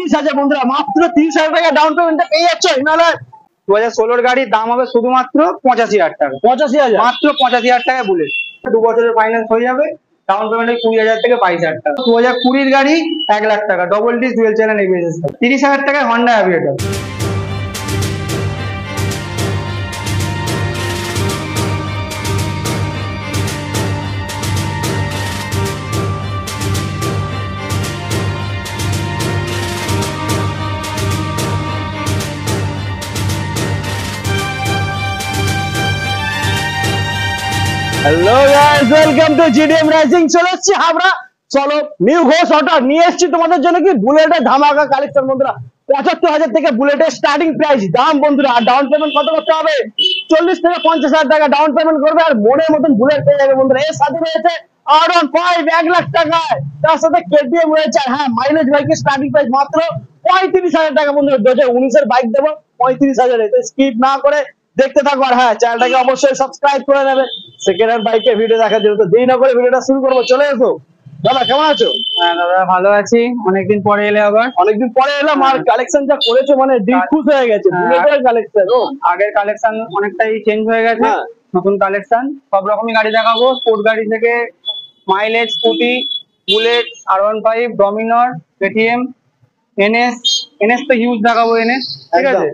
30,000 বন্ধুরা, মাত্র 30,000 টাকা ডাউন পেমেন্টে পেয়ে যাচ্ছ হিমালয় 2016 গাড়ির দাম হবে শুধুমাত্র 85,000 টাকা। 85,000 মাত্র 85,000 টাকায় বুলেট। 2 বছরের ফাইন্যান্স হয়ে যাবে, ডাউন পেমেন্ট 20,000 থেকে 22,000 টাকা। 2020 গাড়ি 1 লাখ টাকা, double disc dual channel ABS. 30,000 টাকায় Honda aviator. Hello guys, welcome to GDM rising. চলে এসেছি আমরা, চলো নিউ ঘোষ অটো নিয়ে এসেছি তোমাদের জন্য কি বুলেটের ধামাকা কালেকশন বন্ধুরা। 75,000 থেকে বুলেটের স্টার্টিং প্রাইস দাম বন্ধুরা। আর ডাউন পেমেন্ট কত করতে হবে? 40 থেকে 50,000 টাকা ডাউন পেমেন্ট করবে আর মনের মতন বুলেট পেয়ে যাবে বন্ধুরা। এর সাথে রয়েছে R15 1 লাখ টাকায়, তার সাথে কেটিএম রয়েছে। আর হ্যাঁ, মাইলেজ বাইকের স্টার্টিং প্রাইস মাত্র 35,000 টাকা বন্ধুরা। 2019 এর বাইক দেবো 35,000 এ। তো স্কিপ না করে দেখতে থাকো। আর হ্যাঁ, চ্যানেলটাকে অবশ্যই সাবস্ক্রাইব করে নেবে সেকেন্ড হ্যান্ড বাইকের ভিডিও দেখার জন্য। তো দেরি না করে ভিডিওটা শুরু করবো। চলে এসো দাদা, কেমন আছো? হ্যাঁ দাদা, ভালো আছি। অনেকদিন পরে এলে আবার। অনেকদিন পরে এলাম। আর কালেকশন যা করেছো মানে দিল খুশ হয়ে গেছে। বুলেটের কালেকশন, ও আগের কালেকশন অনেকটাই চেঞ্জ হয়ে গেছে। নতুন কালেকশন, সব রকমই গাড়ি দেখাবো। স্পোর্ট গাড়ি থেকে mileage, scooty, Bullet, R15, Dominar, KTM, NS তো হিউজ দেখাবো। এনএস ঠিক আছে।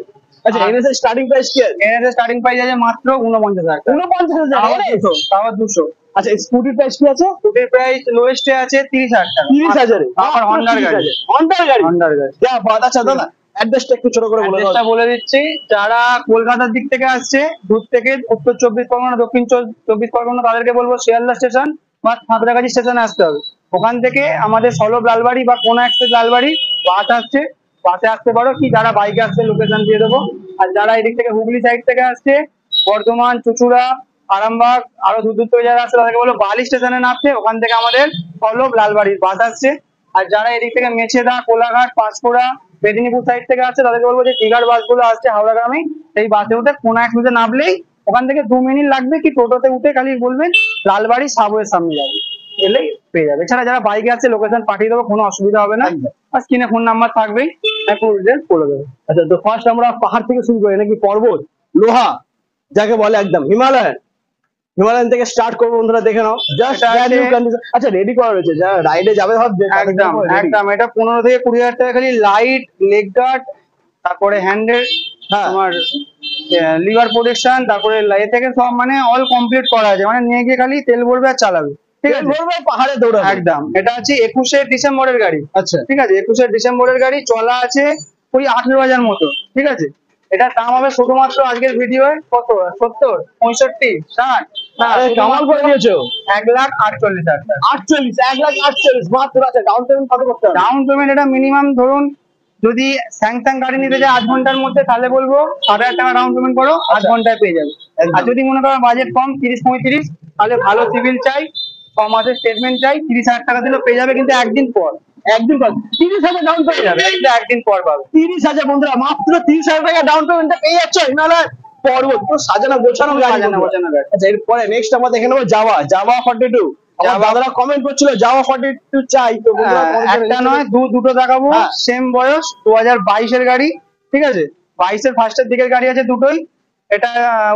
আচ্ছা, এনএস এর স্টার্টিং প্রাইস কি আছে? এনএস এর স্টার্টিং প্রাইস আছে মাত্র 49,000 টাকা। 49,000 তাও 200। আচ্ছা, স্কুটির প্রাইস কি আছে? স্কুটির প্রাইস লোয়েস্টে আছে 30,000 টাকা। 30,000 আবার হন্ডার গাড়ি। হন্ডার গাড়ি যা বাদ। আচ্ছা দাদা, অ্যাড্রেসটা একটু ছোট করে বলে দাও। বলে দিচ্ছি, যারা কলকাতার দিক থেকে আসছে, দূর থেকে উত্তর 24 পরগনা, দক্ষিণ 24 পরগনা, তাদেরকে বলবো শিয়ালদা স্টেশন বা সাঁতরাগাছি স্টেশনে আসতে হবে। ওখান থেকে আমাদের সলভ লালবাড়ি বা কোনা এক্সপ্রেস লালবাড়ি বাস আসছে, বাসে আসতে পারো। কি যারা বাইকে আসছে লোকেশন দিয়ে দেবো। আর যারা এদিক থেকে হুগলি সাইড থেকে আসছে, বর্ধমান, চুচুড়া, আরামবাগ, আরো দূর দূর থেকে যারা আসছে তাদেরকে বলবো বালি স্টেশনে নামছে। ওখান থেকে আমাদের সলভ লালবাড়ির বাস আসছে। আর যারা এদিক থেকে মেছেদা, কোলাঘাট, পাঁশকুড়া, মেদিনীপুর সাইড থেকে আসছে তাদেরকে বলবো যে দীঘার বাসগুলো আসছে হাওড়াগামী, সেই বাসে উঠে কোনা এক্সপ্রেসে নামলেই ওখান থেকে 2 মিনিট লাগবে। কি টোটোতে উঠে খালি বলবেন লালবাড়ি সাবওয়ের সামনে যাবে, এলেই পেয়ে যাবে। এছাড়া যারা বাইকে আছে লোকেশন পাঠিয়ে দেবো, কোনো অসুবিধা হবে না। আর স্ক্রিনে ফোন নাম্বার থাকবেই, বলে দেবো। আচ্ছা, তো ফার্স্ট আমরা পাহাড় থেকে শুরু করি নাকি পর্বত, লোহা যাকে বলে, একদম হিমালয়ান থেকে স্টার্ট করবো বন্ধুরা। দেখে নাও জাস্ট। আচ্ছা, রেডি করা রয়েছে যারা রাইডে যাবে ভাবছে। একদম এটা 15 থেকে 20,000 টাকা খালি। লাইট, লেগ গার্ড, তারপরে হ্যান্ডেল, তোমার লিভার প্রোটেকশন, তারপরে এ থেকে সব মানে অল কমপ্লিট করা আছে। মানে নিয়ে গিয়ে খালি তেল ভরবে আর চালাবে, ঠিক আছে। পাহাড়ে দৌড়াবে একদম। এটা আছে 21 ডিসেম্বরের গাড়ি। আচ্ছা ঠিক আছে, 21 ডিসেম্বরের গাড়ি। চলা আছে ওই 18,000 মতো, ঠিক আছে। এটার দাম হবে শুধুমাত্র আজকের ভিডিও কত, 70, 65, 60, কামাল করে দিয়েছো। 1,48,000 টাকা। 1,48,000 মাত্র। আছে ডাউন পেমেন্ট কত করতে হবে? ডাউন পেমেন্ট এটা মিনিমাম ধরুন, যদি স্যাংশন গাড়ি নিতে যায় 8 ঘন্টার মধ্যে, তাহলে বলবো 7,000 টাকা ডাউন পেমেন্ট করো, 8 ঘন্টায় পেয়ে যাবে। আর যদি মনে করো বাজেট কম 30-35, তাহলে ভালো সিভিল চাই, 6 মাসের স্টেটমেন্ট চাই, 30,000 টাকা দিলে পেয়ে যাবে। কিন্তু একদিন পর 30,000 ডাউন পেয়ে যাবে। একদিন পর পাবে। 30,000 বন্ধুরা, মাত্র 30,000 টাকা ডাউন পেমেন্টে পেয়ে যাচ্ছ হিমালয় পর্বত। পুরো সাজানো গোছানো গাড়ি। আচ্ছা, এরপরে নেক্সট আমরা দেখে নেবো জাভা 42। দাদারা কমেন্ট করছিল জাভা 42 চাই। তো একটা নয় দুটো দেখাবো। সেম বয়স, 2022 এর গাড়ি, ঠিক আছে। 22 এর ফার্স্টের দিকের গাড়ি আছে দুটোই। এটা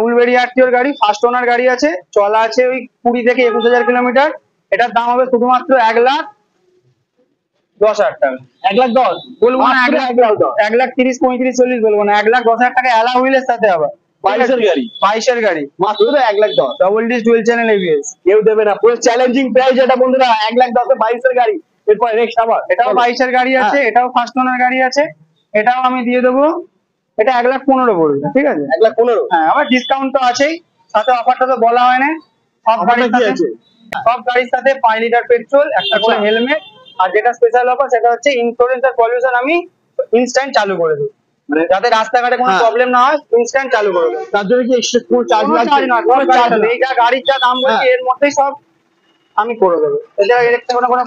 উলবেরি আরটিওর গাড়ি, ফার্স্ট ওনার গাড়ি আছে। চলা আছে ওই 20 থেকে 21,000 কিলোমিটার। এটার দাম হবে শুধুমাত্র 1,10,000 টাকা। 1,10,000 বলবো না, 1,30,000, 35,000, 40 বলবো না, 1,10,000 টাকা অ্যালা হুইলের সাথে আবার। 22 এর গাড়ি মাত্র 1,10,000। Double disc dual channel ABS. কেউ দেবে না, পুরো চ্যালেঞ্জিং প্রাইস এটা বন্ধুরা। 1,10,000 22 এর গাড়ি। এরপর নেক্সট আবার এটাও 22 এর গাড়ি আছে। এটাও ফার্স্ট ওনার গাড়ি আছে। এটাও আমি দিয়ে দেবো। এটা 1,15,000 পড়বে, ঠিক আছে। 1,15,000। হ্যাঁ, আবার ডিসকাউন্ট তো আছেই। সাথে অফারটা তো বলা হয় না। সব গাড়ির সাথে 5 লিটার পেট্রোল, একটা করে হেলমেট। আর যেটা স্পেশাল অফার সেটা হচ্ছে ইন্স্যুরেন্স আর পলিউশন আমি ইনস্ট্যান্ট চালু করে দিই। মানে যাতে রাস্তাঘাটে কোনো প্রবলেম না হয়, ইনস্ট্যান্ট চালু করে দেবো। তার জন্য কি এক্সট্রা কোনো চার্জ লাগবে না? এই যা গাড়ির যা দাম বলছি এর মধ্যেই সব আমি করে দেবো। এছাড়া এর কোনো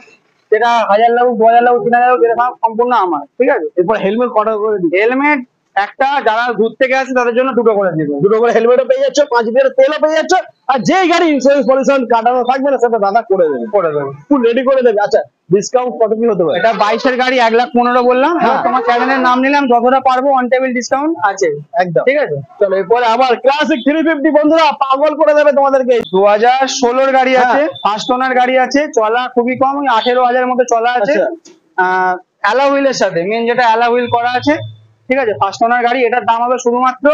যেটা 1,000 লাখ, 2,000 লাখ, 3,000 লাখ, যেটা সম্পূর্ণ আমার, ঠিক আছে। এরপর হেলমেট কটা করে দিই? হেলমেট একটা যারা দূর থেকে আসে তাদের জন্য দুটো করে দিব। দুটো করে হেলমেটও পেয়ে যাচ্ছ, 5 লিটার তেলও পেয়ে যাচ্ছ, আর যেই গাড়ি ইন্স্যুরেন্স পলিউশন কাটানো থাকবে না সেটা দাদা করে দেবে, ফুল রেডি করে দেবে। আচ্ছা ডিসকাউন্ট কত কি হতে পারে? এটা 22 এর গাড়ি 1,15,000 বললাম। হ্যাঁ। তোমার চ্যানেলের নাম নিলাম, যতটা পারবো অন টেবিল ডিসকাউন্ট আছে একদম ঠিক আছে। চলো এরপরে আবার ক্লাসিক 350 বন্ধুরা পাগল করে দেবে তোমাদেরকে। 2016 গাড়ি হ্যাঁ। আছে, ফার্স্ট ওনার গাড়ি আছে, চলা খুবই কম, 18,000 মতো চলা আছে। অ্যালা হুইলের সাথে, মেন যেটা অ্যালা হুইল করা আছে ঠিক আছে, ফার্স্ট ওনার গাড়ি। এটার দাম হবে শুধুমাত্র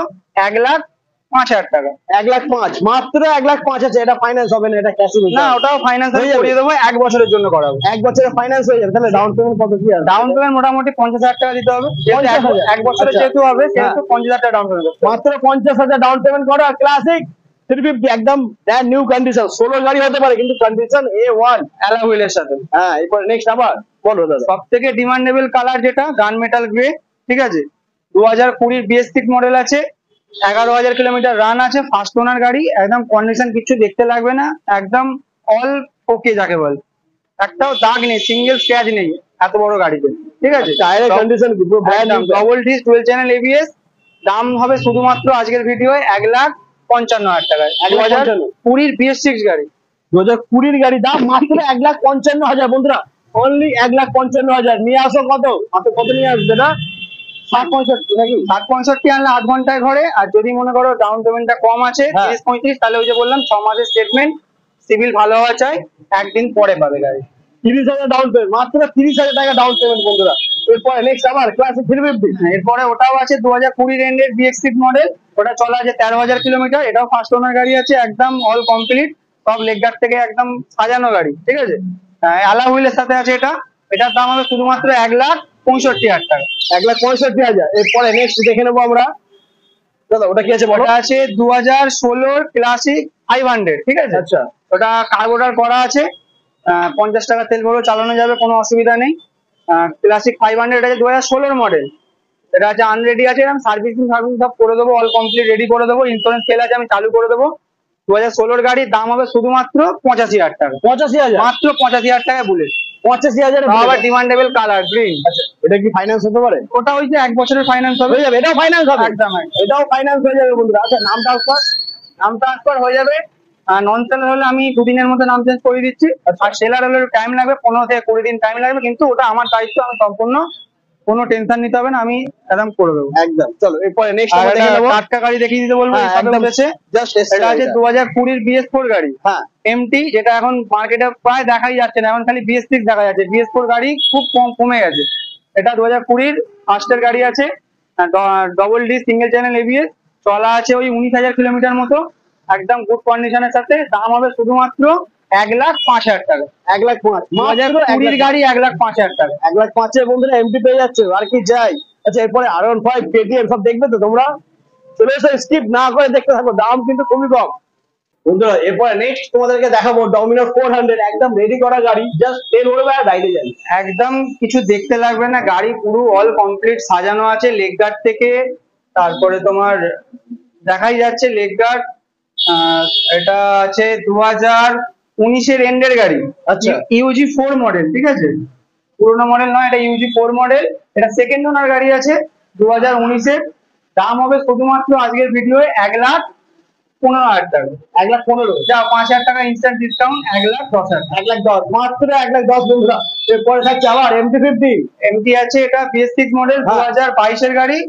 1,05,000 টাকা। 1,05,000 মাত্র 1,05,000 আছে। এটা ফাইন্যান্স হবে না, এটা ক্যাশে না, ওটাও ফাইন্যান্স হয়ে যাবে? করিয়ে দেবো, 1 বছরের জন্য করাবো। 1 বছরের ফাইন্যান্স হয়ে যাবে। তাহলে ডাউন পেমেন্ট কত কি আছে? ডাউন পেমেন্ট মোটামুটি 50,000 টাকা দিতে হবে। 50,000? 1 বছরের আচ্ছা। যেহেতু হবে সেহেতু হ্যাঁ। 50,000 টাকা ডাউন পেমেন্ট। মাত্র 50,000 ডাউন পেমেন্ট করো, আর ক্লাসিক 350 একদম ব্র্যান্ড নিউ কন্ডিশন। 16 গাড়ি হতে পারে কিন্তু কন্ডিশন A1 অ্যালা হুইলের সাথে। হ্যাঁ এরপর নেক্সট আবার বলো দাদা। সব থেকে ডিমান্ডেবল কালার যেটা গান মেটাল গ্রে ঠিক আছে, 2020 BS6 মডেল আছে, 11,000 কিলোমিটার রান আছে, ফার্স্ট ওনার গাড়ি, একদম কন্ডিশন কিছু দেখতে লাগবে না, একদম অল ওকে যাকে বল, একটাও দাগ নেই, সিঙ্গেল স্ক্র্যাচ নেই এত বড় গাড়িতে ঠিক আছে। টায়ারের কন্ডিশন কি পুরো brand new? Double disc dual channel ABS। দাম হবে শুধুমাত্র আজকের ভিডিওয় 1,55,000 টাকায়। 2020 BS6 গাড়ি, 2020 গাড়ি, দাম মাত্র 1,55,000 বন্ধুরা, অনলি 1,55,000। নিয়ে আসো কত মাত্র, কত নিয়ে আসবে না? 60-65 নাকি? 60-65 আনলে 8 ঘন্টায় ঘরে। আর যদি মনে করো ডাউন পেমেন্টটা কম আছে হ্যাঁ। 30-35, তাহলে ওই যে বললাম 6 মাসের স্টেটমেন্ট, সিভিল ভালো হওয়া চাই, একদিন পরে পাবে গাড়ি। 30,000 ডাউন পেমেন্ট, মাত্র 30,000 টাকা ডাউন পেমেন্ট বন্ধুরা। এরপরে নেক্সট আবার ক্লাসিক 350। এরপরে ওটাও আছে 2020 এন্ডের BX6 মডেল, ওটা চলা আছে 13,000 কিলোমিটার। এটাও ফার্স্ট ওনার গাড়ি আছে, একদম অল কমপ্লিট, সব লেগ গার্ড থেকে একদম সাজানো গাড়ি ঠিক আছে। অ্যালা হুইলের সাথে আছে এটা। এটার দাম হবে শুধুমাত্র 1,65,000 টাকা। 1,65,000। এরপরে নেক্সট দেখে নেবো আমরা দাদা, ওটা কি আছে বলো? ওটা আছে 2016 ক্লাসিক 500 ঠিক আছে। আচ্ছা ওটা কার্বোটার করা আছে, 50 টাকা তেল ভরে চালানো যাবে, কোনো অসুবিধা নেই। ক্লাসিক 500 আছে 2016 মডেল। এটা আছে আনরেডি আছে, আমি সার্ভিসিং সব করে দেবো, অল কমপ্লিট রেডি করে দেবো, ইন্স্যুরেন্স ফেল আছে আমি চালু করে দেবো। 2016 গাড়ির দাম হবে শুধুমাত্র 85,000 টাকা। 85,000? মাত্র 85,000 টাকায় বুলেট। 85,000 আবার ডিমান্ডেবল কালার গ্রিন। আচ্ছা এটা কি ফাইন্যান্স হতে পারে? ওটা ওই যে 1 বছরের ফাইন্যান্স হবে। হয়ে যাবে, এটাও ফাইন্যান্স হবে? একদম এটাও ফাইন্যান্স হয়ে যাবে বন্ধুরা। আচ্ছা নাম ট্রান্সফার? নাম ট্রান্সফার হয়ে যাবে। নন সেলার হলে আমি 2 দিনের মধ্যে নাম চেঞ্জ করে দিচ্ছি, আর সেলার হলে টাইম লাগবে, 15 থেকে 20 দিন টাইম লাগবে, কিন্তু ওটা আমার দায়িত্ব, আমি সম্পূর্ণ, কোনো টেনশন নিতে হবে না, আমি একদম করে দেবো। একদম চলো এরপরে নেক্সট আর আমরা দেখে নেবো। টাটকা গাড়ি দেখিয়ে দিতে বলবো। হ্যাঁ, হিসাবে একদম উঠেছে। জাস্ট এটা আছে 2020 BS4 গাড়ি, হ্যাঁ MT, যেটা এখন মার্কেটে প্রায় দেখাই যাচ্ছে না, এখন খালি BS6 দেখা যাচ্ছে, BS4 গাড়ি খুব কমে গেছে। এটা 2020 ফার্স্টের গাড়ি আছে, double D single channel ABS, চলা আছে ওই 19,000 কিলোমিটার মতো, একদম গুড কন্ডিশনের সাথে। দাম হবে শুধুমাত্র 1,05,000 টাকা। 1,05,000 2020 গাড়ি 1,05,000 টাকা। 1,05,000 বন্ধুরা এমটি পেয়ে যাচ্ছে, আর কি চাই। আচ্ছা এরপরে R15 KTM সব দেখবে তো তোমরা, চলে এসো, স্কিপ না করে দেখতে থাকো, দাম কিন্তু খুবই কম বন্ধুরা। এরপরে নেক্সট তোমাদেরকে দেখাবো ডমিনার 400, একদম রেডি করা গাড়ি, জাস্ট তেল ভরবে আর বাইরে যাবে, একদম কিছু দেখতে লাগবে না, গাড়ি পুরো অল কমপ্লিট সাজানো আছে, লেগ গার্ড থেকে, তারপরে তোমার দেখাই যাচ্ছে লেগ গার্ড। এটা আছে 2019 এন্ডের গাড়ি। আচ্ছা। UG4 মডেল ঠিক আছে, পুরোনো মডেল নয়, এটা UG4 মডেল। এটা সেকেন্ড ওনার গাড়ি আছে 2019 দাম হবে শুধুমাত্র আজকের ভিডিওয়ে 1,15,000 টাকা। 1,15,000 যা 5,000 টাকা ইনস্ট্যান্ট ডিসকাউন্ট, 1,10,000। 1,10,000 মাত্র 1,10,000 বন্ধুরা। এরপরে থাকছে আবার MT-50। MT আছে, এটা BS6 মডেল, হ্যাঁ। 2022 এর গাড়ি,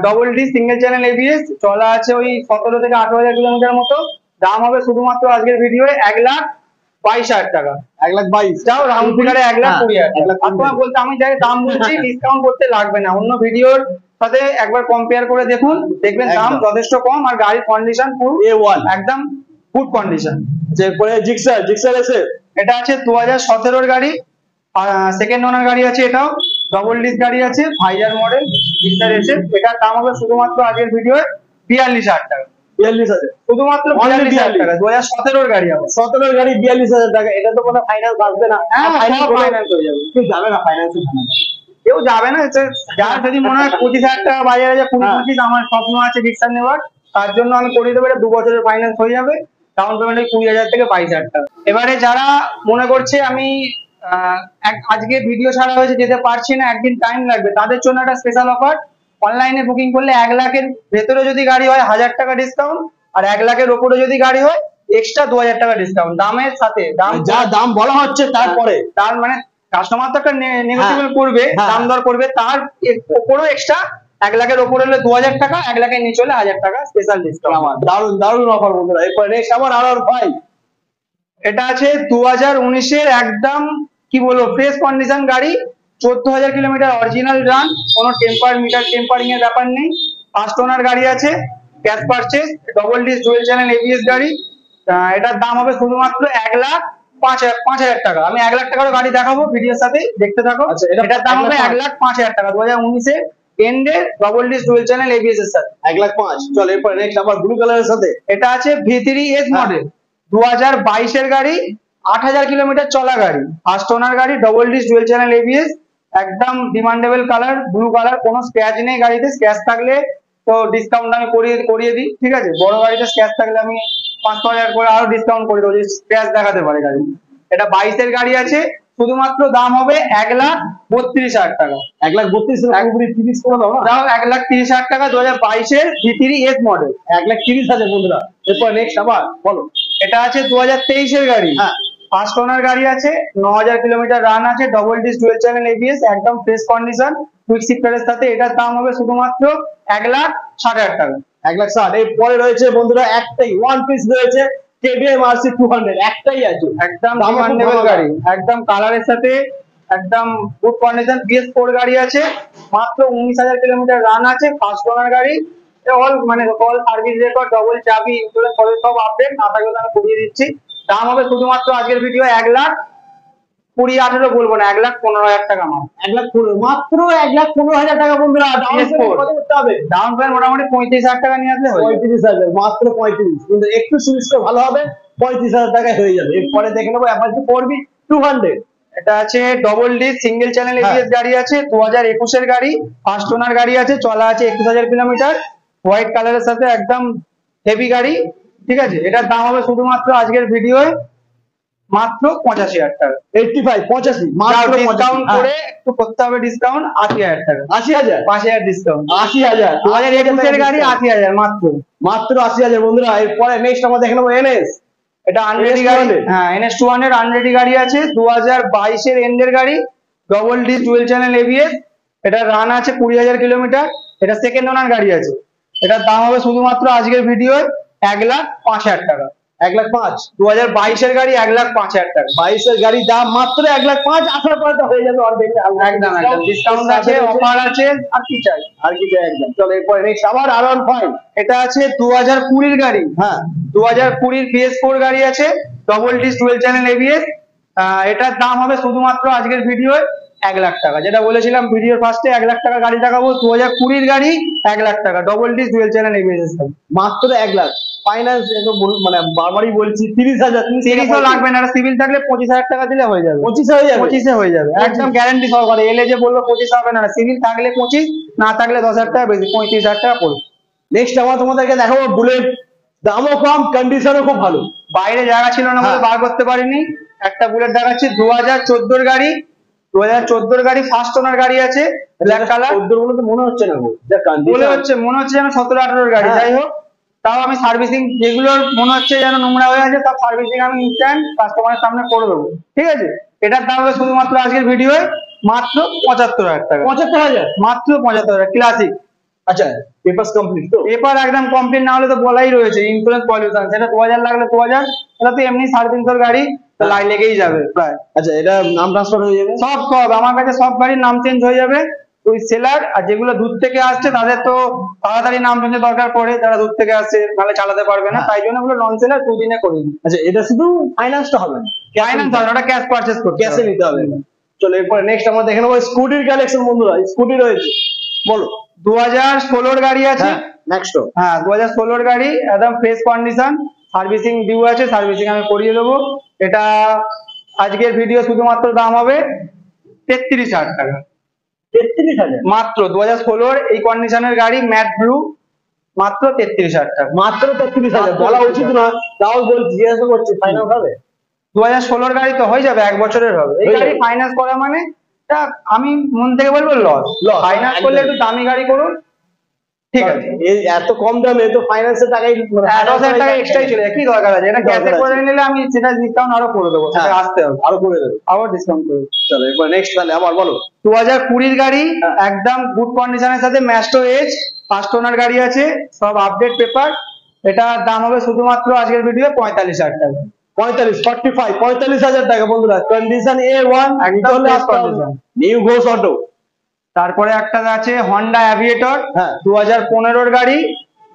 double D single channel ABS, চলা আছে ওই 17 থেকে 18,000 কিলোমিটার মতো। দাম হবে শুধুমাত্র আজকের ভিডিওয়ে 1,22,000 টাকা। 1,22,000 যাও রাউন্ড ফিগারে 1,20,000 টাকা। আর তোমার বলতে আমি যাই দাম বলছি, ডিসকাউন্ট করতে লাগবে না, অন্য ভিডিওর সাথে একবার কম্পেয়ার করে দেখুন, দেখবেন দাম একদম। যথেষ্ট কম, আর গাড়ির কন্ডিশন ফুল A1 একদম গুড কন্ডিশন। এরপরে জিক্সার এসে, এটা আছে 2017 এর গাড়ি, সেকেন্ড ওনার গাড়ি আছে, এটাও ডবল ডিস গাড়ি আছে, ভাইজার মডেল, জিক্সার এসে। এটার দাম হবে শুধুমাত্র আগের ভিডিওয়ে 42,000 টাকা। 42,000 শুধুমাত্র 42,000 টাকা। 2017 এর গাড়ি আবার, 17 এর গাড়ি 42,000 টাকা। এটা তো কোনো ফাইন্যান্স আসবে না? হ্যাঁ ফাইন্যান্স ফাইন্যান্স হয়ে যাবে। কেউ যাবে না ফাইন্যান্সে? কেউ যাবে না, যার যদি মনে হয় 25,000 টাকা বাজারে যে 20-25 আমার স্বপ্ন আছে রিক্সা নেওয়ার, তার জন্য আমি করিয়ে দেবো। এটা 2 বছরের ফাইন্যান্স হয়ে যাবে, ডাউন পেমেন্ট 20,000 থেকে 22,000 টাকা। এবারে যারা মনে করছে আমি আজকে ভিডিও ছাড়া হয়েছে যেতে পারছি না, একদিন টাইম লাগবে, তাদের জন্য একটা স্পেশাল অফার। অনলাইনে বুকিং করলে 1 লাখের ভেতরে যদি গাড়ি হয় 1000 টাকা ডিসকাউন্ট, আর 1 লাখের উপরে যদি গাড়ি হয় এক্সট্রা 2000 টাকা ডিসকাউন্ট দামের সাথে। দাম যা দাম বলা হচ্ছে তারপরে তার মানে কাস্টমার তো একটা নেগোসিয়েবল করবে, দাম দর করবে, তার উপরও এক্সট্রা 1 লাখের উপরে হলে 2000 টাকা, 1 লাখের নিচে হলে 1000 টাকা স্পেশাল ডিসকাউন্ট। আমার দারুন দারুন অফার বন্ধুরা। এরপরে নেক্সট আমার আর ভাই, এটা আছে 2019 এর একদম কি বলবো ফ্রেশ কন্ডিশন গাড়ি, 14,000 কিলোমিটার অরিজিনাল রান, কোনো টেম্পারিং এর ব্যাপার নেই, ফার্স্ট ওনার গাড়ি আছে, cash purchase, double disc dual channel ABS গাড়ি। এটার দাম হবে শুধুমাত্র 1,05,000 টাকা। আমি 1 লাখ টাকার গাড়ি দেখাবো ভিডিওর সাথে, দেখতে থাকো। এটার দাম হবে 1,05,000 টাকা 2019 এর এন্ডে, double disc dual channel ABS এর সাথে 1,05,000। চল এরপরে নেক্সট আমার ব্লু কালারের সাথে, এটা আছে V3S মডেল, 2022 এর গাড়ি, 8,000 কিলোমিটার চলা গাড়ি, ফার্স্ট ওনার গাড়ি, double disc dual channel ABS, একদম ডিমান্ডেবল কালার ব্লু কালার, কোনো স্ক্র্যাচ নেই গাড়িতে, স্ক্র্যাচ থাকলে তো ডিসকাউন্ট আমি করিয়ে দিই, ঠিক আছে। বড় গাড়িতে স্ক্র্যাচ থাকলে আমি 5,000 করে আরো ডিসকাউন্ট করে দেবো, যদি স্ক্র্যাচ দেখাতে পারে গাড়ি। এটা 22 এর গাড়ি আছে, শুধুমাত্র দাম হবে 1,32,000 টাকা। 1,32,000 পুরোপুরি 30 করে দাও না, দাও 1,30,000 টাকা 2022 এর V3S মডেল, 1,30,000 বন্ধুরা। এরপর নেক্সট আবার বলো, এটা আছে 2023 এর গাড়ি, হ্যাঁ ফার্স্ট ওনার গাড়ি আছে, 9,000 কিলোমিটার রান আছে, double disc dual channel ABS, একদম ফ্রেশ কন্ডিশন, কুইক শিফটারের সাথে। এটার দাম হবে শুধুমাত্র 1,60,000 টাকা। 1,60,000। এরপরে রয়েছে বন্ধুরা একটাই ওয়ান পিস রয়েছে, কেটিএম RC 200, একটাই আছে, একদম ডিমান্ডেবল গাড়ি, একদম কালারের সাথে, একদম গুড কন্ডিশন, BS4 গাড়ি আছে, মাত্র 19,000 কিলোমিটার রান আছে, ফার্স্ট ওনার গাড়ি, অল মানে অল সার্ভিস রেকর্ড, ডবল চাবি, ইন্স্যুরেন্স সব আপডেট, না থাকলে আমি করিয়ে দিচ্ছি। দাম হবে শুধুমাত্র আজকের ভিডিও 1,20,000 বলবো না, 1,15,000 টাকা মাত্র। 1,15,000 মাত্র 1,15,000 টাকা বন্ধুরা। ডাউন পেমেন্ট কত করতে হবে? ডাউন পেমেন্ট মোটামুটি 35,000 টাকা নিয়ে আসলে হয়ে যাবে। 35,000, মাত্র 35, কিন্তু একটু সুবিধা ভালো হবে, 35,000 টাকায় হয়ে যাবে। এরপরে দেখে নেবো অ্যাপাচি 4B 200। এটা আছে double D single channel ABS গাড়ি আছে, 2021 এর গাড়ি, ফার্স্ট ওনার গাড়ি আছে, চলা আছে 21,000 কিলোমিটার, হোয়াইট কালারের সাথে, একদম হেভি গাড়ি, ঠিক আছে। এটার দাম হবে শুধুমাত্র আজকের ভিডিওয় মাত্র 85,000 টাকা। 85, 85 মাত্র ডিসকাউন্ট করে একটু করতে হবে, ডিসকাউন্ট 80,000 টাকা, 80,000, 5,000 ডিসকাউন্ট, 80,000, 2021 এর গাড়ি 80,000 মাত্র, মাত্র 80,000 বন্ধুরা। এরপরে নেক্সট আমরা দেখে নেবো NS। এটা আনরেডি গাড়ি, হ্যাঁ NS 200 আনরেডি গাড়ি আছে, 2022 এর এন্ডের গাড়ি, double disc dual channel ABS, এটা রান আছে 20,000 কিলোমিটার, এটা সেকেন্ড ওনার গাড়ি আছে। এটার দাম হবে শুধুমাত্র আজকের ভিডিওয় 1,05,000 টাকা। 1,05,000, 2022 এর গাড়ি 1,05,000 টাকা। 22 এর গাড়ির দাম মাত্র 1,05,000, আসার পরে তো হয়ে যাবে অলরেডি। একদম ডিসকাউন্ট আছে, অফার আছে, আর কি চাই, আর কি চাই একদম। চলো এরপরে নেক্সট আবার R15। এটা আছে 2020 এর গাড়ি, হ্যাঁ 2020 BS4 গাড়ি আছে, double disc dual channel ABS. এটার দাম হবে শুধুমাত্র আজকের ভিডিওয় 1,00,000 টাকা। যেটা বলেছিলাম ভিডিওর ফার্স্টে 1,00,000 টাকা গাড়ি দেখাবো, 2020 গাড়ি 1,00,000 টাকা, double disc dual channel ABS এর মাত্র 1,00,000। ফাইন্যান্স মানে বারবারই বলছি 30,000, 30ও লাগবে না, সিভিল থাকলে 25,000 টাকা দিলে হয়ে যাবে। 25 হয়ে যাবে, 25 হয়ে যাবে, একদম গ্যারান্টি সহকারে। এলে যে বলবো 25 হবে না, সিভিল থাকলে 25, না থাকলে 10,000 টাকা বেশি, 35,000 টাকা পড়বে। নেক্সট আমরা তোমাদেরকে দেখাবো বুলেট, দামও কম, কন্ডিশনও খুব ভালো। বাইরে জায়গা ছিল না বলে বার করতে পারিনি, একটা বুলেট দেখাচ্ছি, 2014 এর গাড়ি, 2014 এর গাড়ি, ফার্স্ট ওনার গাড়ি আছে, ব্ল্যাক কালার। 14 বলে তো মনে হচ্ছে না গো, যা কন্ডিশন মনে হচ্ছে যেন 17-18 এর গাড়ি। যাই হোক, তাও আমি সার্ভিসিং যেগুলো মনে হচ্ছে যেন নোংরা হয়ে আছে, সব সার্ভিসিং আমি ইনস্ট্যান্ট কাস্টমারের সামনে করে দেবো, ঠিক আছে। এটার দাম হবে শুধুমাত্র আজকের ভিডিওয় মাত্র 75,000 টাকা। 75,000, মাত্র 75,000, ক্লাসিক। আচ্ছা পেপারস কমপ্লিট তো? পেপার একদম কমপ্লিট না হলে তো বলাই রয়েছে, ইন্স্যুরেন্স পলিউশন, সেটা 2,000 লাগলে 2,000, এটা তো এমনি 350 গাড়ি, তো লেগেই যাবে প্রায়। আচ্ছা এটা নাম ট্রান্সফার হয়ে যাবে? সব আমার কাছে সব গাড়ির নাম চেঞ্জ হয়ে যাবে, ওই সেলার। আর যেগুলো দূর থেকে আসছে তাদের তো তাড়াতাড়ি নাম চেঞ্জের দরকার পড়ে, যারা দূর থেকে আসছে নাহলে চালাতে পারবে না, তাই জন্য ওগুলো নন সেলার 2 দিনে করে দিই। আচ্ছা এটা শুধু ফাইন্যান্সটা হবে না, ফাইন্যান্স হবে না, ওটা ক্যাশ পারচেজ করতে ক্যাশে নিতে হবে। চলো এরপরে নেক্সট আমরা দেখে নেবো স্কুটির কালেকশন বন্ধুরা। স্কুটি রয়েছে, বলো। 2016 এর গাড়ি আছে, নেক্সট হ্যাঁ 2016 এর গাড়ি, একদম ফ্রেশ কন্ডিশন, সার্ভিসিং ডিউ আছে, সার্ভিসিং আমি করিয়ে দেবো। এটা আজকের ভিডিও শুধুমাত্র দাম হবে 33,000 টাকা। 33,000 মাত্র 2016 এই কন্ডিশনের গাড়ি, ম্যাট ব্লু, মাত্র 33,000 টাকা। মাত্র 33,000 বলা উচিত না, তাও বলছি, জিজ্ঞাসা করছি ফাইনাল হবে? 2016 গাড়ি তো হয়ে যাবে, 1 বছরের হবে। এই গাড়ি ফাইন্যান্স করা মানে আমি মন থেকে বলবো লস। ফাইন্যান্স করলে একটু দামি গাড়ি করুন, ঠিক আছে, এই এত কম দামে তো ফাইন্যান্সের টাকাই 10,000 টাকা এক্সট্রাই চলে যায়, কি দরকার আছে? এটা ক্যাশে করে নিলে আমি সেটা ডিসকাউন্ট আরো করে দেবো, সেটা আসতে হবে, আরো করে দেবে। আবার ডিসকাউন্ট করে দেবো। চলো এরপর নেক্সট তাহলে আমার বলো। 2020 গাড়ি, একদম গুড কন্ডিশনের সাথে ম্যাস্টো এজ, ফার্স্ট ওনার গাড়ি আছে, সব আপডেট পেপার। এটার দাম হবে শুধুমাত্র আজকের ভিডিও 45,000 টাকা। 45,000 টাকা বন্ধুরা, কন্ডিশন A1, একদম fresh condition। New Ghosh auto. তারপরে একটা আছে হন্ডা অ্যাভিয়েটর, হ্যাঁ। 2015 গাড়ি,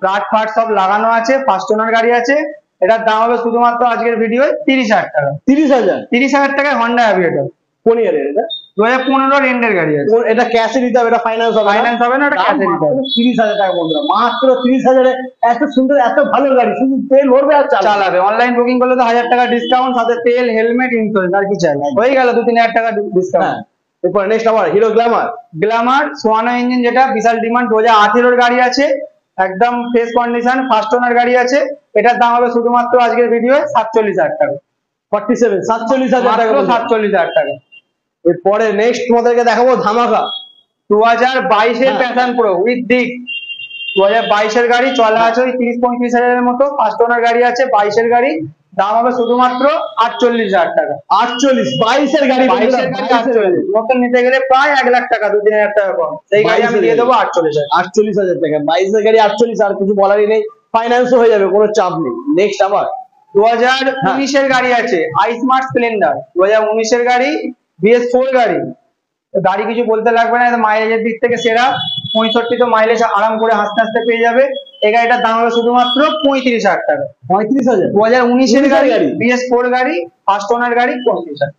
গার্ড ফাট সব লাগানো আছে, ফার্স্ট ওনার গাড়ি আছে। এটার দাম হবে শুধুমাত্র আজকের ভিডিও 30,000 টাকা। 30,000? 30,000 টাকায় হন্ডা অ্যাভিয়েটর, কোন ইয়ারের এটা? 2015 এন্ডের গাড়ি আছে। এটা ক্যাশে দিতে হবে, এটা ফাইন্যান্স হবে? ফাইন্যান্স হবে না, এটা ক্যাশে দিতে হবে। 30,000 টাকা বন্ধুরা, মাত্র 30,000 এ এত সুন্দর এত ভালো গাড়ি, শুধু তেল ভরবে আর চালাবে। অনলাইন বুকিং করলে তো 1000 টাকা ডিসকাউন্ট, সাথে তেল, হেলমেট, ইন্স্যুরেন্স, আর কি চাই? হয়ে গেল 2-3,000 টাকা ডিসকাউন্ট। এরপর নেক্সট আমার হিরো গ্ল্যামার। গ্ল্যামার সোয়ানো ইঞ্জিন, যেটা বিশাল ডিমান্ড, 2018 গাড়ি আছে, একদম ফ্রেশ কন্ডিশন, ফার্স্ট ওনার গাড়ি আছে। এটার দাম হবে শুধুমাত্র আজকের ভিডিও 47,000 টাকা। 47,000 টাকা, 47,000 টাকা। এরপরে নেক্সট তোমাদেরকে দেখাবো ধামাকা 2022 এর প্যাশন প্রো উইথ ডিক। 2022 এর গাড়ি, চলা আছে ওই 30-35 হাজারের মতো, ফার্স্ট ওনার গাড়ি আছে, 22 এর গাড়ি, দাম হবে শুধুমাত্র 48,000 টাকা। 48, 22 এর গাড়ি, 22 এর গাড়ি 48, নতুন নিতে গেলে প্রায় 1 লাখ টাকা, 2-3,000 টাকা কম, সেই গাড়ি আমি দিয়ে দেবো 48,000। 48,000 টাকা, 22 এর গাড়ি 48, আর কিছু বলারই নেই, ফাইন্যান্সও হয়ে যাবে, কোনো চাপ নেই। নেক্সট আমার 2019 এর গাড়ি আছে, আই স্মার্ট স্প্লেন্ডার, 2019 এর গাড়ি, BS4 গাড়ি। গাড়ি কিছু বলতে লাগবে না, মাইলেজের দিক থেকে সেরা, 65 তো মাইলেজ আরাম করে হাসতে হাসতে পেয়ে যাবে। এই গাড়িটার দাম হবে শুধুমাত্র 35,000 টাকা। 35,000? 2019 এর গাড়ি, BS4 গাড়ি, ফার্স্ট ওনার গাড়ি, 35,000,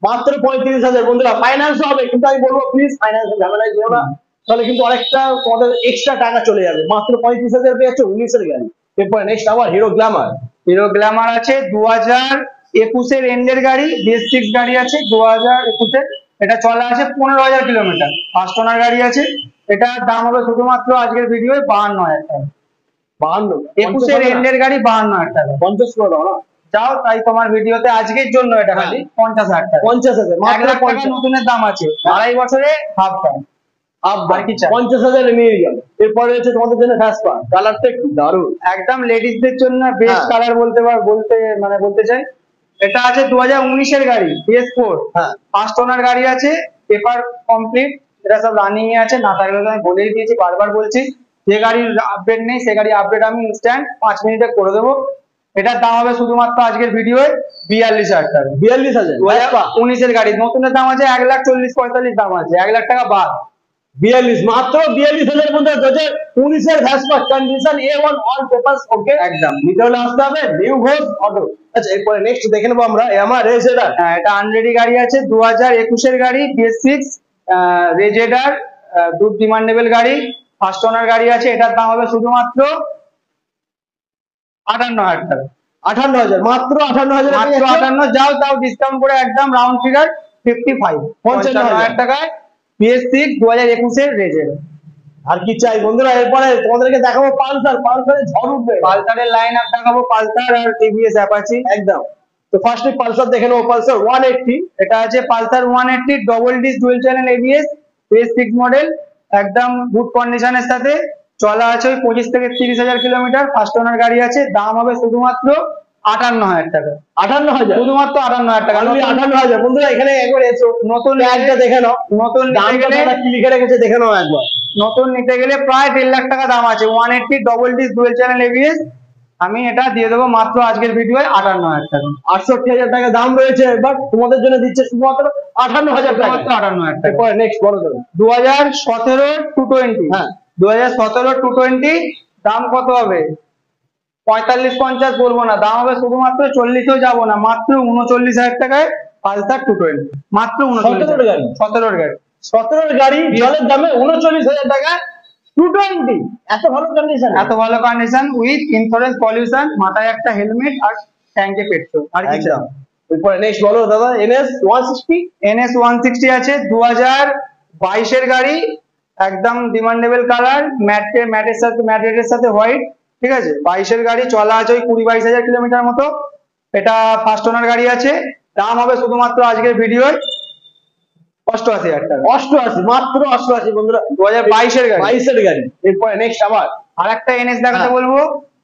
মাত্র 35,000 বন্ধুরা, ফাইন্যান্স হবে, কিন্তু আমি বলবো প্লিজ ফাইন্যান্সের ঝামেলায় যেও না, তাহলে কিন্তু অনেকটা তোমাদের এক্সট্রা টাকা চলে যাবে। মাত্র 35,000 পেয়ে যাচ্ছে 19 এর গাড়ি। এরপর নেক্সট আমার হিরো গ্ল্যামার। হিরো গ্ল্যামার আছে 2021 এর এন্ডের গাড়ি, BS6 গাড়ি আছে 2021 এর, এটা চলা আছে 15,000 কিলোমিটার, ফার্স্ট ওনার গাড়ি আছে। এটার দাম হবে শুধুমাত্র আজকের ভিডিও 52,000 টাকা। 52? 21 এর এন্ডের গাড়ি, 52,000 টাকা। 50 করে দাও না? যাও তাই, তোমার ভিডিওতে আজকের জন্য এটা খালি 50,000 টাকা। 50,000, 1 মাত্র লাখ টাকা 50,000। নতুনের দাম আছে, 2.5 বছরে হাফ দাম। আর কি চাই? 50,000 নিয়ে গেল। এরপরে হচ্ছে তোমাদের জন্য ভ্যাসপা, কালারটা একটু দারুণ, একদম লেডিসদের জন্য বেস্ট কালার বলতে চাই। এটা আছে 2019 এর গাড়ি, BS4, ফার্স্ট ওনার গাড়ি আছে, পেপার কমপ্লিট, এটা সব রানিং এ আছে, না থাকলে তো আমি বলেই দিয়েছি, বারবার বলছি, যে গাড়ির আপডেট নেই সে গাড়ি আপডেট আমি ইনস্ট্যান্ট 5 মিনিটে করে দেবো। এটার দাম হবে শুধুমাত্র আজকের ভিডিওয়ে 42,000 টাকা। 42,000? 2019 এর গাড়ি, নতুনের দাম আছে 1,40,45 দাম আছে, 1 লাখ টাকা বাদ। 42, মাত্র 42,000 বন্ধুরা, 2019 এর Vespa, condition A1, all papers ওকে, একদম। নিতে হলে আসতে হবে নিউ ঘোষ অটো। আচ্ছা এরপরে নেক্সট দেখে নেবো আমরা আমার রেজেডার। এটা আনরেডি গাড়ি আছে, 2021 এর গাড়ি, BS6 রেজেডার, খুব ডিমান্ডেবল গাড়ি, ফার্স্ট ওনার গাড়ি আছে। এটার দাম হবে শুধুমাত্র 58,000 টাকা। 58,000? মাত্র 58,000? মাত্র 58, যাও তাও ডিসকাউন্ট করে একদম রাউন্ড ফিগার 55, 55,000 টাকায় BS6 2021 এর রেজেড। আর কি চাই বন্ধুরা? এরপরে তোমাদেরকে দেখাবো পালসার, পালসারে ঝড় উঠবে, পালসারের লাইন আপ দেখাবো, পালসার আর TVS অ্যাপাচি একদম। তো ফার্স্টে পালসার দেখে নেবো, পালসার 180। এটা আছে Pulsar 180, double disc dual channel ABS, BS6 model, একদম গুড কন্ডিশনের সাথে, চলা আছে ওই 25-30 হাজার কিলোমিটার, ফার্স্ট ওনার গাড়ি আছে। দাম হবে শুধুমাত্র 58,000 টাকা। 58,000? শুধুমাত্র 58,000 টাকা। 58,000 বন্ধুরা, এখানে একবার এসো, নতুন ট্যাগটা দেখে নাও, নতুন নিতে গেলে কি লিখে রেখেছে দেখে নাও একবার। নতুন নিতে গেলে প্রায় 1.5 লাখ টাকা দাম আছে, 180 double disc dual channel ABS। আমি এটা দিয়ে দেবো মাত্র আজকের ভিডিওয়ে 58,000 টাকা। 68,000 টাকা দাম রয়েছে, বাট তোমাদের জন্য দিচ্ছে শুধুমাত্র 58,000 টাকা। মাত্র 58,000 টাকা। এরপরে নেক্সট বড় ধরো 2017 220। 2017 220 দাম কত হবে? 45-50 বলবো না, দাম হবে শুধুমাত্র 40-এও যাবো না, মাত্র 39,000 টাকায় পালসার 220, মাত্র 39,000 গাড়ি, 17 গাড়ি, 17 গাড়ি জলের দামে 39,000 টাকা 220। এত ভালো কন্ডিশন, এত ভালো কন্ডিশন উইথ ইন্স্যুরেন্স, পলিউশন, মাথায় একটা হেলমেট আর ট্যাঙ্কে পেট্রোল, আর কি চাই? এরপরে নেক্সট বলো দাদা। NS 160। NS 160 আছে, 2022 এর গাড়ি, একদম ডিমান্ডেবল কালার, ম্যাটের সাথে হোয়াইট, ঠিক আছে। 22 এর গাড়ি, চলা আছে ওই 20-22 হাজার কিলোমিটার মতো। এটা ফার্স্ট ওনার গাড়ি আছে। দাম হবে শুধুমাত্র আজকের ভিডিওয় 88,000 টাকা। 88, মাত্র 88 বন্ধুরা, 2022 এর গাড়ি। 22 এর গাড়ি। এরপরে নেক্সট আবার আর একটা এনএস দেখাতে হ্যাঁ। বলবো,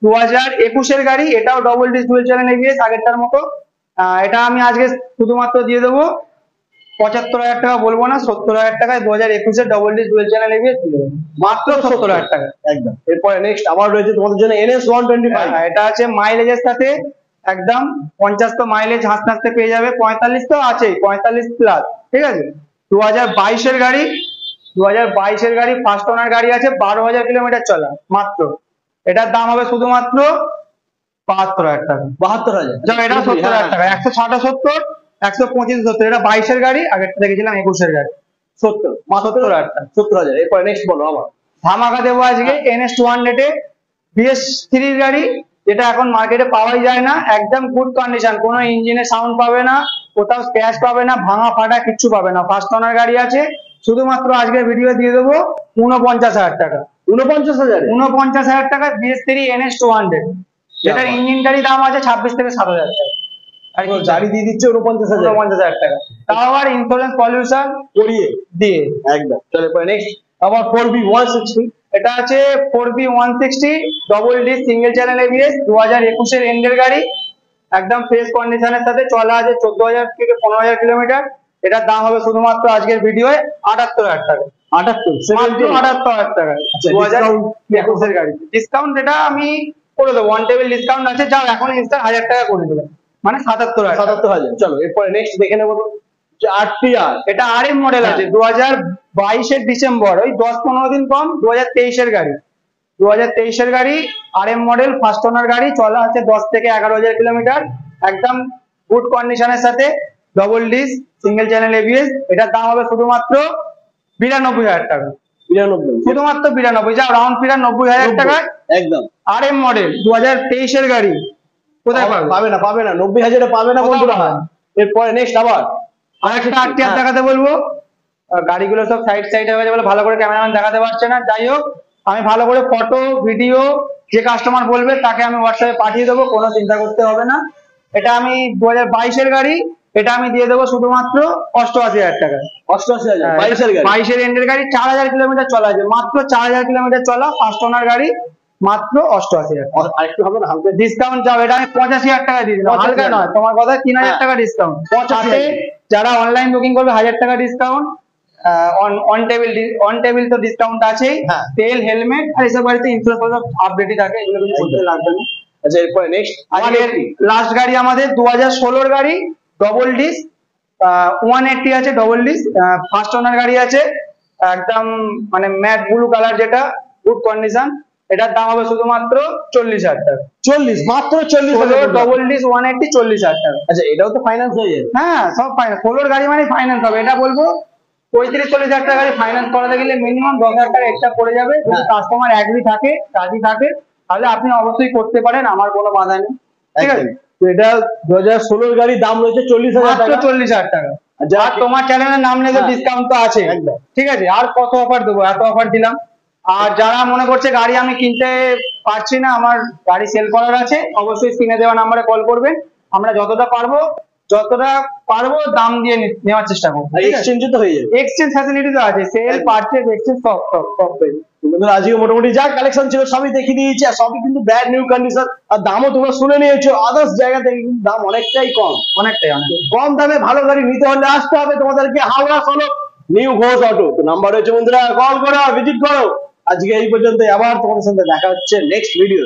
2021 এর গাড়ি, এটাও double disc dual channel ABS আগেরটার মতো। এটা আমি আজকে শুধুমাত্র দিয়ে দেবো 75,000 টাকা, বলবো না, 70,000 টাকায় 2021 এর double disc dual channel ABS দিয়ে দেবো মাত্র 70,000 টাকা। একদম। এরপরে নেক্সট আবার রয়েছে তোমাদের জন্য NS 125। এটা আছে মাইলেজের সাথে একদম 50 তো মাইলেজ হাসতে হাসতে পেয়ে যাবে, 45 তো আছেই, 45 প্লাস, ঠিক আছে। 2022 এর গাড়ি, 2022 এর গাড়ি, ফার্স্ট ওনার গাড়ি আছে, 12,000 কিলোমিটার চলা মাত্র। এটার দাম হবে শুধুমাত্র 72,000 টাকা। 72,000। যেমন এটা 70,000 টাকা, 160 70, 125 70। এটা 22 এর গাড়ি, আগেরটা দেখেছিলাম 21 এর গাড়ি, 70, মাত্র 70,000 টাকা। 70,000। এরপরে নেক্সট বলো আবার। ধামাকা দেবো আজকে NS 200 এ BS3 এর গাড়ি, যেটা এখন মার্কেটে পাওয়াই যায় না, একদম গুড কন্ডিশন, কোনো ইঞ্জিনে সাউন্ড পাবে না, কোথাও স্ক্র্যাচ পাবে না, ভাঙা ফাটা কিচ্ছু পাবে না, ফার্স্ট ওনার গাড়ি আছে। শুধুমাত্র আজকের ভিডিও দিয়ে দেবো 49,000 টাকা। 49,000। 49,000 টাকা BS3 NS 200, যেটার ইঞ্জিনটারই দাম আছে 26 থেকে 7,000 টাকা। আর কি গাড়ি দিয়ে দিচ্ছে 49,000। 49,000 টাকা, তাও আবার ইন্স্যুরেন্স পলিউশন করিয়ে দিয়ে। একদম। চলো এরপরে নেক্সট আবার 4B 160। এটা আছে 4B 160 double D single channel ABS, 2021 এর এন্ডের গাড়ি, একদম ফ্রেশ কন্ডিশনের সাথে চলা আছে 14,000 থেকে 15,000 কিলোমিটার। এটার দাম হবে শুধুমাত্র আজকের ভিডিওয়ে 78,000 টাকা। 78, 78,000 টাকা। আচ্ছা, 2021 এর গাড়ি ডিসকাউন্ট, এটা আমি করে দেবো, ওয়ান টেবিল ডিসকাউন্ট আছে, যাও এখন ইনস্ট্যান্ট 1,000 টাকা করে দেবে, মানে 77,000। 77,000। চলো এরপরে নেক্সট দেখে নেবো RTR। এটা RM মডেল আছে, 2022 এর ডিসেম্বর, ওই 10-15 দিন কম, 2023 এর গাড়ি, 2023 এর গাড়ি, RM মডেল, ফার্স্ট ওনার গাড়ি, চলা আছে 10 থেকে 11,000 কিলোমিটার, একদম গুড কন্ডিশনের সাথে, double disc single channel ABS. এটার দাম হবে শুধুমাত্র 92,000 টাকা। 92, শুধুমাত্র 92, যাও রাউন্ড ফিগার 90,000 টাকায় একদম। RM মডেল, 2023 এর গাড়ি, কোথায় পাবে? পাবে না 90,000 পাবে না কোথাও বন্ধুরা। পাবে না। এরপরে নেক্সট আবার আরেকটা RTR দেখাতে বলবো। গাড়িগুলো সব সাইড সাইড হয়ে গেছে বলে ভালো করে ক্যামেরাম্যান দেখাতে পারছে না, যাই হোক আমি ভালো করে ফটো ভিডিও যে কাস্টমার বলবে তাকে আমি হোয়াটসঅ্যাপে পাঠিয়ে দেবো, কোনো চিন্তা করতে হবে না। এটা আমি 2022 এর গাড়ি, এটা আমি দিয়ে দেবো শুধুমাত্র 88,000 টাকা। 88,000 22 এর গাড়ি। 22 এর এন্ডের গাড়ি, 4,000 কিলোমিটার চলা আছে, মাত্র 4,000 কিলোমিটার চলা, ফার্স্ট ওনার গাড়ি, মাত্র 88,000। আর একটু হবে না হালকা ডিসকাউন্ট যাও, এটা আমি 85,000 টাকা দিয়ে দিলাম, 85,000 হালকা নয়, তোমার কথা 3,000 টাকা ডিসকাউন্ট। 85,000 যারা অনলাইন বুকিং করবে 1,000 টাকা ডিসকাউন্ট, অন টেবিল তো ডিসকাউন্ট আছেই, হ্যাঁ। তেল হেলমেট আর এসব গাড়িতে ইন্স্যুরেন্স আপডেটই থাকে, এগুলো কিছু করতে লাগবে না। আচ্ছা এরপরে নেক্সট আজকের লাস্ট গাড়ি আমাদের 2016 এর গাড়ি, ডবল ডিস 180 আছে, ডবল ডিস ফার্স্ট ওনার গাড়ি আছে, একদম মানে ম্যাট ব্লু কালার, যেটা গুড কন্ডিশন। এটার দাম হবে শুধুমাত্র 40,000 টাকা। 40, মাত্র 40,000। ডবল ডিস 180, 40,000 টাকা। আচ্ছা এটাও তো ফাইন্যান্স হয়ে যাবে। হ্যাঁ সব ফাইন্যান্স, ষোলোর গাড়ি মানে ফাইন্যান্স হবে। এটা বলবো 35-40,000 টাকা গাড়ি ফাইন্যান্স করাতে গেলে মিনিমাম 10,000 টাকা এক্সট্রা পড়ে যাবে। যদি কাস্টমার অ্যাগ্রি থাকে, রাজি থাকে, তাহলে আপনি অবশ্যই করতে পারেন, আমার কোনো বাধা নেই, ঠিক আছে। তো এটা 2016 গাড়ির দাম রয়েছে 40,000 মাত্র টাকা। 40,000 টাকা। আচ্ছা, আর তোমার চ্যানেলের নাম নিয়ে তো হ্যাঁ। ডিসকাউন্ট তো আছে, একদম। ঠিক আছে। আর কত অফার দেবো, এত অফার দিলাম। আর যারা মনে করছে গাড়ি আমি কিনতে পারছি না, আমার গাড়ি সেল করার আছে, অবশ্যই স্ক্রিনে দেওয়া নাম্বারে কল করবেন, আমরা যতটা পারবো দাম দিয়ে নেওয়ার চেষ্টা করবো। এক্সচেঞ্জ তো হয়ে যাবে। এক্সচেঞ্জ ফ্যাসিলিটি তো আছে, সেল পারচেজ এক্সচেঞ্জ সব পেয়ে বন্ধুরা আজকে মোটামুটি যা কালেকশন ছিল সবই দেখিয়ে দিয়েছি, আর সবই কিন্তু ব্র্যান্ড নিউ কন্ডিশন, আর দামও তোমরা শুনে নিয়েছো। আদার্স জায়গা থেকে কিন্তু দাম অনেকটাই কম। অনেকটাই কম দামে ভালো গাড়ি নিতে হলে আসতে হবে তোমাদেরকে হাওড়া সনক নিউ ঘোষ অটো। তো নাম্বার রয়েছে বন্ধুরা, কল করো, ভিজিট করো। আজকে এই পর্যন্ত, আবার তোমাদের সাথে দেখা হচ্ছে নেক্সট ভিডিও।